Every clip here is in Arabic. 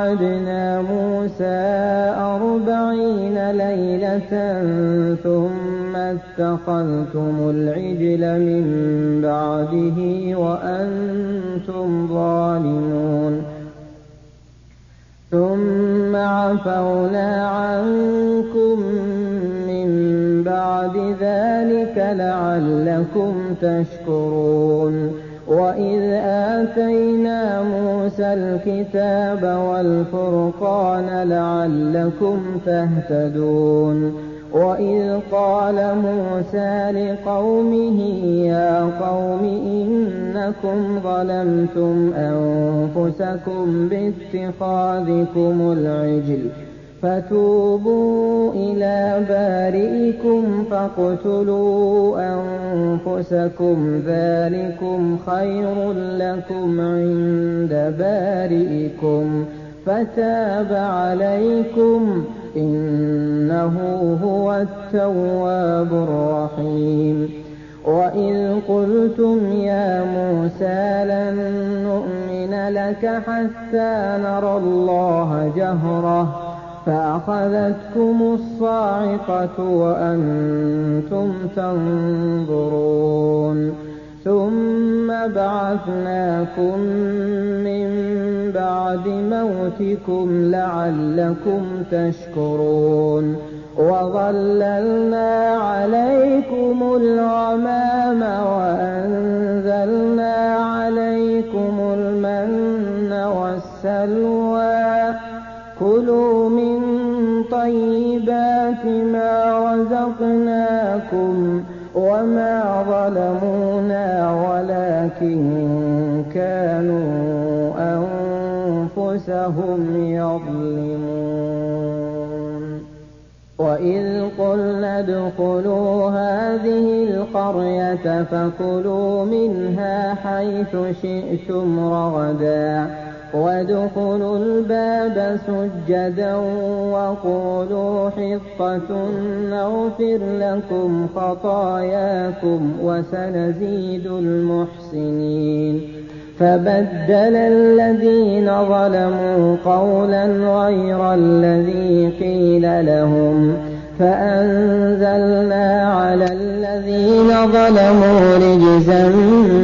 وَوَعَدْنَا مُوسَىٰ 40 لَيْلَةً ثُمَّ اتَّخَذْتُمُ الْعِجْلَ مِن بَعْدِهِ وَأَنتُمْ ظَالِمُونَ ثُمَّ عَفَوْنَا عَنكُم مِّن بَعْدِ ذَٰلِكَ لَعَلَّكُمْ تَشْكُرُونَ وَإِذْ آتَيْنَا مُوسَى الْكِتَابَ وَالْفُرْقَانَ لَعَلَّكُمْ تَهْتَدُونَ وَإِذْ قَالَ مُوسَىٰ لِقَوْمِهِ يَا قَوْمِ إِنَّكُمْ ظَلَمْتُمْ أَنفُسَكُمْ بِاتِّخَاذِكُمُ الْعِجْلَ فَتُوبُوا إِلَىٰ بَارِئِكُمْ فَاقْتُلُوا أَنفُسَكُمْ ذَٰلِكُمْ خَيْرٌ لَّكُمْ عِندَ بَارِئِكُمْ فَتَابَ عَلَيْكُمْ إِنَّهُ هُوَ التَّوَّابُ الرَّحِيمُ وَإِذْ قُلْتُمْ يَا مُوسَىٰ لَن نُّؤْمِنَ لَكَ حَتَّىٰ نَرَى اللَّهَ جَهْرَةً فَأَخَذَتْكُمُ الصَّاعِقَةُ وَأَنتُمْ تَنظُرُونَ ثُمَّ بَعَثْنَاكُم مِّن بَعْدِ مَوْتِكُمْ لَعَلَّكُمْ تَشْكُرُونَ وَظَلَّلْنَا عَلَيْكُمُ الْغَمَامَ وَأَنزَلْنَا عَلَيْكُمُ الْمَنَّ وَالسَّلْوَىٰ كُلُوا مِن طَيِّبَاتِ مَا رَزَقْنَاكُمْ وَمَا ظَلَمُونَا وَلَٰكِن كَانُوا أَنفُسَهُمْ يَظْلِمُونَ وَإِذْ قُلْنَا ادْخُلُوا هَٰذِهِ الْقَرْيَةَ فَكُلُوا مِنْهَا حَيْثُ شِئْتُمْ رَغَدًا وَادْخُلُوا الْبَابَ سُجَّدًا وَقُولُوا حِطَّةٌ نَّغْفِرْ لَكُمْ خَطَايَاكُمْ وَسَنَزِيدُ الْمُحْسِنِينَ فَبَدَّلَ الَّذِينَ ظَلَمُوا قَوْلًا غَيْرَ الَّذِي قِيلَ لَهُمْ فَأَنزَلْنَا عَلَى الَّذِينَ ظَلَمُوا رِجْزًا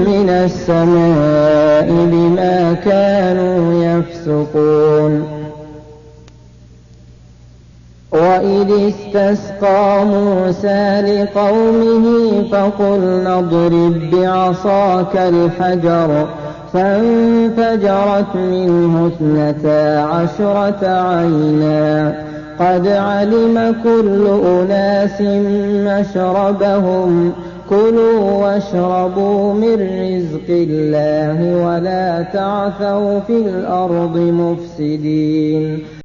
مِّنَ السَّمَاءِ بِمَا كَانُوا يَفْسُقُونَ وَإِذِ اسْتَسْقَىٰ مُوسَىٰ لِقَوْمِهِ فَقُلْنَا اضْرِب بِّعَصَاكَ الْحَجَرَ فَانفَجَرَتْ مِنْهُ 12 عَيْنًا قَدْ عَلِمَ كُلُّ أُنَاسٍ مَّشْرَبَهُمْ كُلُوا وَاشْرَبُوا مِن رِّزْقِ اللَّهِ وَلَا تَعْثَوْا فِي الْأَرْضِ مُفْسِدِينَ